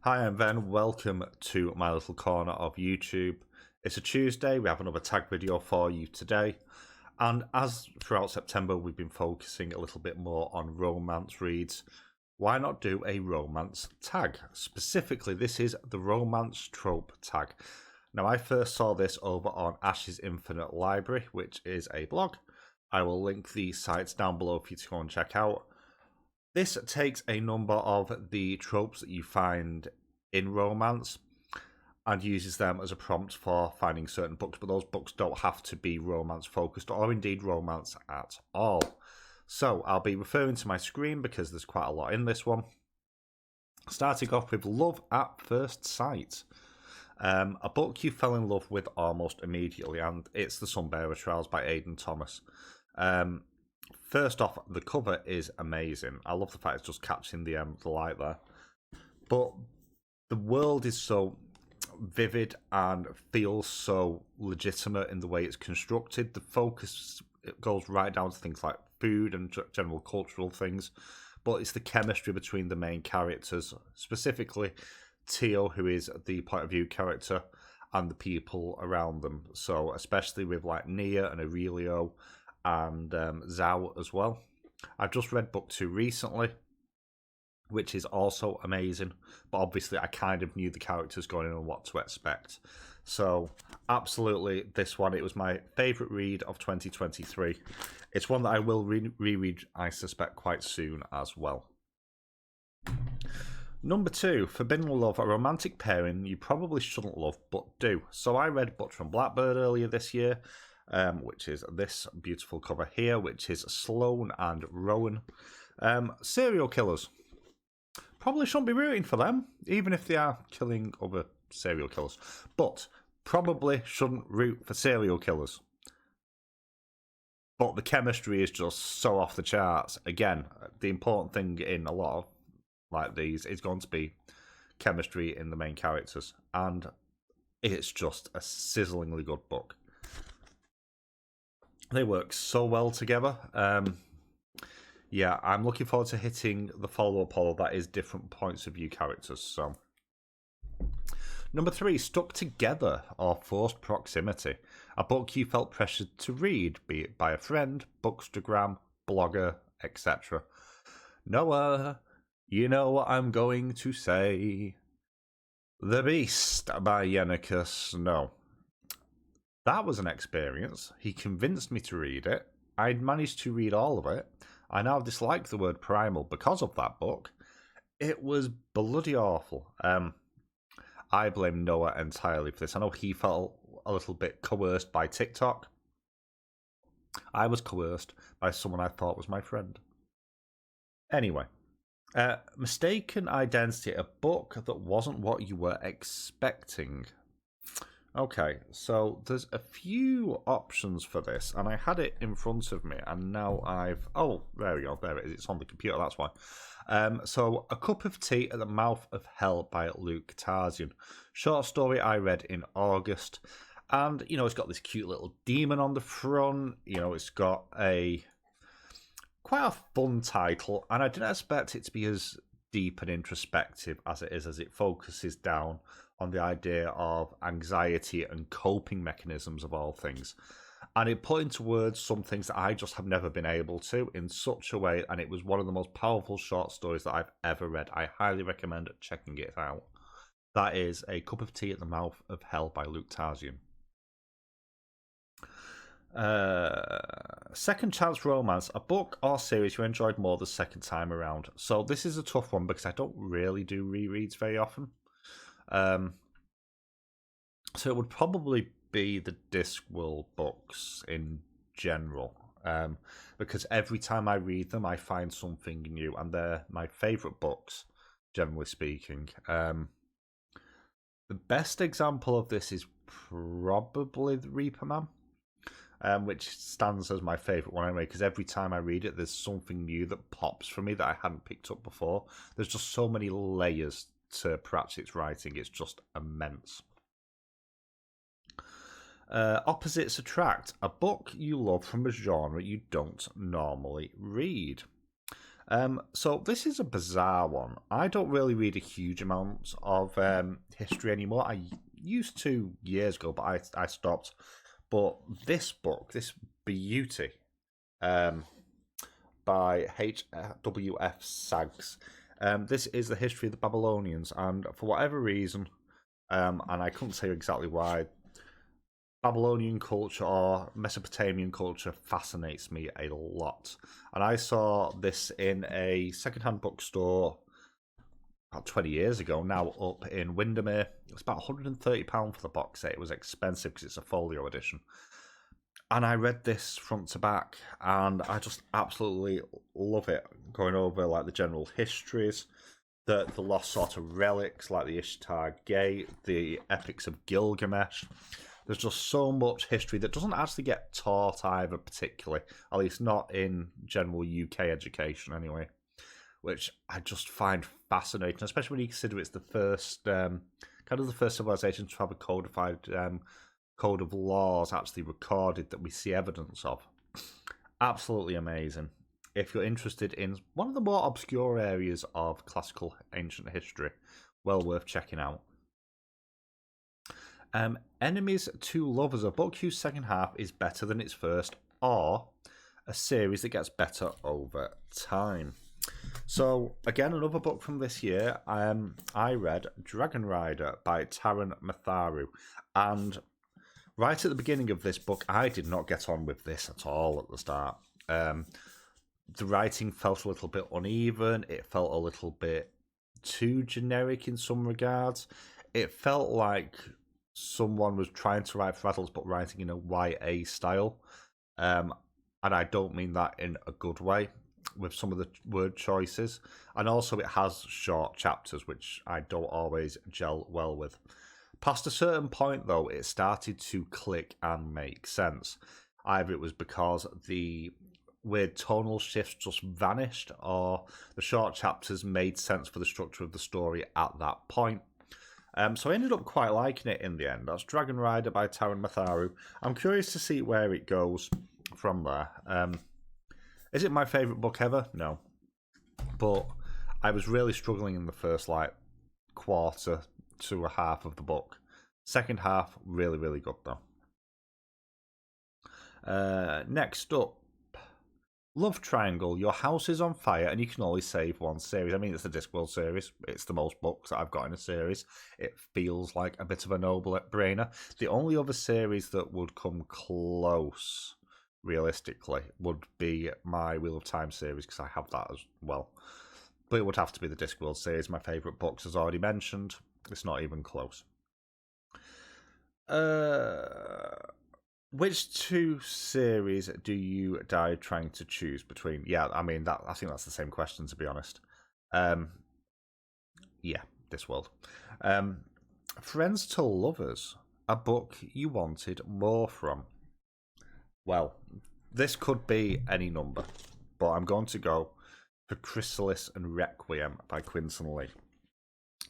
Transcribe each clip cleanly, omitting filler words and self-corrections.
Hi, and then welcome to my little corner of YouTube. It's a Tuesday, we have another tag video for you today. And as throughout September, we've been focusing a little bit more on romance reads. Why not do a romance tag? Specifically, this is the Romance Trope Tag. Now, I first saw this over on Ash's Infinite Library, which is a blog. I will link the sites down below for you to go and check out. This takes a number of the tropes that you find in romance and uses them as a prompt for finding certain books, but those books don't have to be romance focused or indeed romance at all. So I'll be referring to my screen because there's quite a lot in this one. Starting off with Love at First Sight. A book you fell in love with almost immediately, and it's The Sunbearer Trials by Aidan Thomas. First off, the cover is amazing. I love the fact it's just catching the light there. But the world is so vivid and feels so legitimate in the way it's constructed. The focus goes right down to things like food and general cultural things. But it's the chemistry between the main characters, specifically Teo, who is the point of view character, and the people around them. So especially with like Nia and Aurelio and Zhao as well. I've just read book 2 recently, which is also amazing, but obviously I kind of knew the characters going in and what to expect. So absolutely, this one, it was my favourite read of 2023. It's one that I will reread, I suspect, quite soon as well. Number 2, Forbidden Love, a romantic pairing you probably shouldn't love, but do. So I read Butcher and Blackbird earlier this year, which is this beautiful cover here, which is Sloane and Rowan. Serial killers. Probably shouldn't be rooting for them, even if they are killing other serial killers. But probably shouldn't root for serial killers. But the chemistry is just so off the charts. Again, the important thing in a lot of like these is going to be chemistry in the main characters. And it's just a sizzlingly good book. They work so well together. Yeah, I'm looking forward to hitting the follow-up all that is different points of view characters. So, number 3, Stuck Together or Forced Proximity, a book you felt pressured to read, be it by a friend, Bookstagram, blogger, etc. Noah, you know what I'm going to say. The Beast by Yenneker Snow. That was an experience. He convinced me to read it. I'd managed to read all of it. I now dislike the word primal because of that book. It was bloody awful. I blame Noah entirely for this. I know he felt a little bit coerced by TikTok. I was coerced by someone I thought was my friend. Anyway, Mistaken Identity, a book that wasn't what you were expecting. Okay, so there's a few options for this, and I had it in front of me, and now oh, there we go, there it is, it's on the computer, that's why. So, A Cup of Tea at the Mouth of Hell by Luke Tarzian. Short story I read in August, and, you know, it's got this cute little demon on the front, you know, it's got quite a fun title, and I didn't expect it to be as deep and introspective as it is, as it focuses down on the idea of anxiety and coping mechanisms of all things. And it put into words some things that I just have never been able to in such a way, and it was one of the most powerful short stories that I've ever read. I highly recommend checking it out. That is A Cup of Tea at the Mouth of Hell by Luke Tarzian. Second Chance Romance, a book or series you enjoyed more the second time around. So this is a tough one because I don't really do rereads very often. So it would probably be the Discworld books in general, because every time I read them, I find something new, and they're my favourite books, generally speaking. The best example of this is probably The Reaper Man, which stands as my favourite one anyway, because every time I read it, there's something new that pops for me that I hadn't picked up before. There's just so many layers to Pratchett's writing, it's just immense. Opposites Attract, a book you love from a genre you don't normally read. So this is a bizarre one. I don't really read a huge amount of history anymore. I used to years ago, but I stopped. But this book, this beauty, by H.W.F. Saggs. This is the history of the Babylonians, and for whatever reason, and I couldn't tell you exactly why, Babylonian culture or Mesopotamian culture fascinates me a lot. And I saw this in a secondhand bookstore about 20 years ago now, up in Windermere. It was about £130 for the box set. It was expensive because it's a folio edition. And I read this front to back, and I just absolutely love it. Going over like the general histories, the lost sort of relics like the Ishtar Gate, the epics of Gilgamesh. There's just so much history that doesn't actually get taught either, particularly, at least not in general UK education anyway, which I just find fascinating, especially when you consider it's the first, kind of the first civilization to have a codified code of laws actually recorded that we see evidence of. Absolutely amazing. If you're interested in one of the more obscure areas of classical ancient history, well worth checking out. Enemies to Lovers, a book whose second half is better than its first, or a series that gets better over time. So, again, another book from this year. I read Dragon Rider by Taran Matharu, and right at the beginning of this book, I did not get on with this at all at the start. The writing felt a little bit uneven. It felt a little bit too generic in some regards. It felt like someone was trying to write for adults but writing in a YA style. And I don't mean that in a good way with some of the word choices. And also it has short chapters, which I don't always gel well with. Past a certain point, though, it started to click and make sense. Either it was because the weird tonal shifts just vanished, or the short chapters made sense for the structure of the story at that point. So I ended up quite liking it in the end. That's Dragon Rider by Taran Matharu. I'm curious to see where it goes from there. Is it my favourite book ever? No. But I was really struggling in the first, quarter to a half of the book. Second half, really, really good, though. Next up, Love Triangle. Your house is on fire and you can only save one series. I mean, it's the Discworld series. It's the most books that I've got in a series. It feels like a bit of a no-brainer. The only other series that would come close, realistically, would be my Wheel of Time series, because I have that as well. But it would have to be the Discworld series. My favourite books, as already mentioned. It's not even close. Which two series do you die trying to choose between? Yeah, I mean, I think that's the same question, to be honest. Yeah, Discworld. Friends to Lovers, a book you wanted more from. Well, this could be any number, but I'm going to go for Chrysalis and Requiem by Quinton Lee.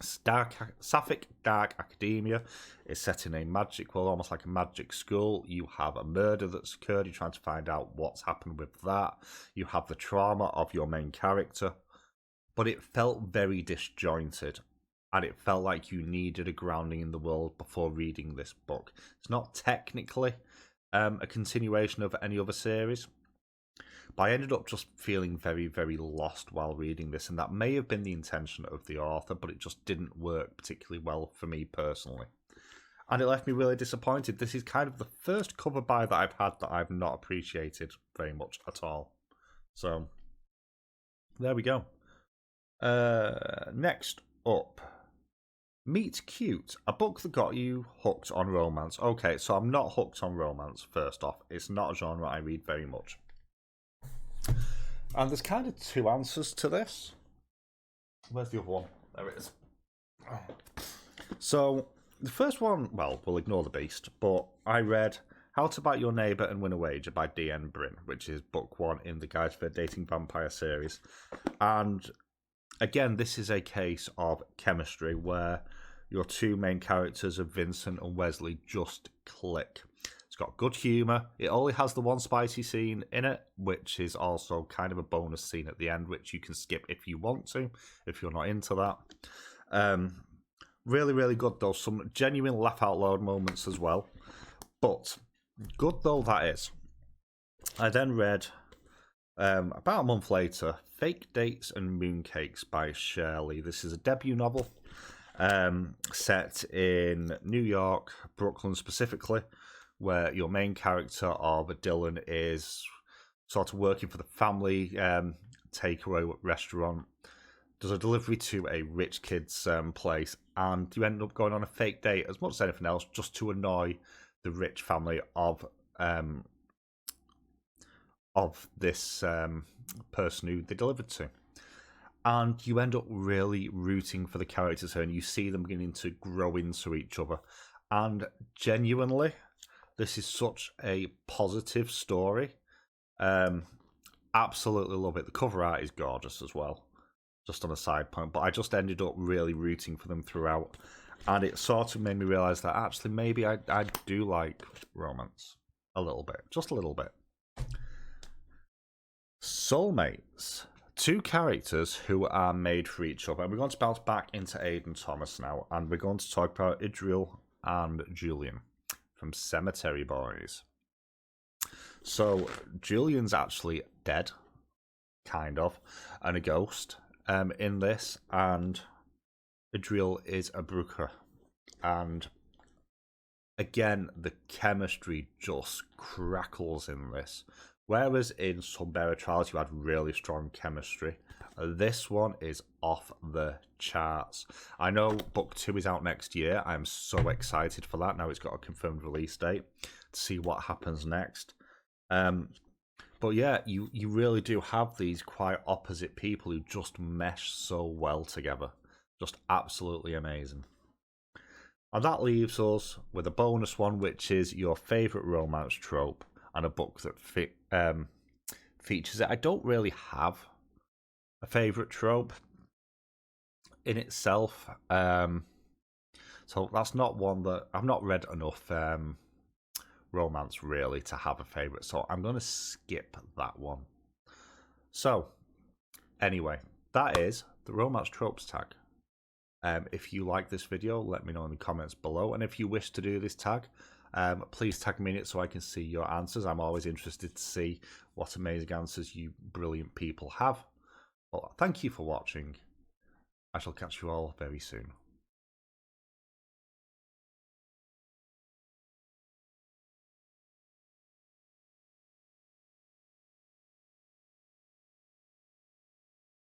Sapphic Dark Academia is set in a magic world, almost like a magic school. You have a murder that's occurred. You're trying to find out what's happened with that. You have the trauma of your main character. But it felt very disjointed. And it felt like you needed a grounding in the world before reading this book. It's not technically a continuation of any other series. But I ended up just feeling very, very lost while reading this, and that may have been the intention of the author, but it just didn't work particularly well for me personally. And it left me really disappointed. This is kind of the first cover buy that I've had that I've not appreciated very much at all. So, there we go. Next up, Meet Cute, a book that got you hooked on romance. Okay, so I'm not hooked on romance, first off. It's not a genre I read very much. And there's kind of two answers to this. Where's the other one? There it is. So, the first one, well, we'll ignore the beast, but I read How to Bite Your Neighbour and Win a Wager by D.N. Bryn, which is book one in the Guide for Dating Vampire series. And again, this is a case of chemistry where your two main characters of Vincent and Wesley just click. It's got good humour. It only has the one spicy scene in it, which is also kind of a bonus scene at the end, which you can skip if you want to, if you're not into that. Really, really good though. Some genuine laugh out loud moments as well. But good though that is. I then read, about a month later, Fake Dates and Mooncakes by Shirley. This is a debut novel set in New York, Brooklyn specifically, where your main character of Dylan is sort of working for the family takeaway restaurant, does a delivery to a rich kid's place, and you end up going on a fake date as much as anything else just to annoy the rich family of this person who they delivered to. And you end up really rooting for the characters here, and you see them beginning to grow into each other. And genuinely, this is such a positive story. Absolutely love it. The cover art is gorgeous as well, just on a side point. But I just ended up really rooting for them throughout. And it sort of made me realise that actually maybe I do like romance. A little bit. Just a little bit. Soulmates. Two characters who are made for each other. And we're going to bounce back into Aidan Thomas now. And we're going to talk about Idriel and Julian from Cemetery Boys. So Julian's actually dead, kind of, and a ghost in this, and Idriel is a brooker. And again, the chemistry just crackles in this. Whereas in some Bearer Trials you had really strong chemistry, this one is off the charts. I know Book 2 is out next year. I am so excited for that. Now it's got a confirmed release date to see what happens next. But yeah, you really do have these quite opposite people who just mesh so well together. Just absolutely amazing. And that leaves us with a bonus one, which is your favourite romance trope and a book that features it. I don't really have a favourite trope in itself. So that's not one that... I've not read enough romance really to have a favourite, so I'm going to skip that one. So, anyway, that is the Romance Tropes Tag. If you like this video, let me know in the comments below, and if you wish to do this tag, please tag me in it so I can see your answers. I'm always interested to see what amazing answers you brilliant people have. Well, thank you for watching. I shall catch you all very soon.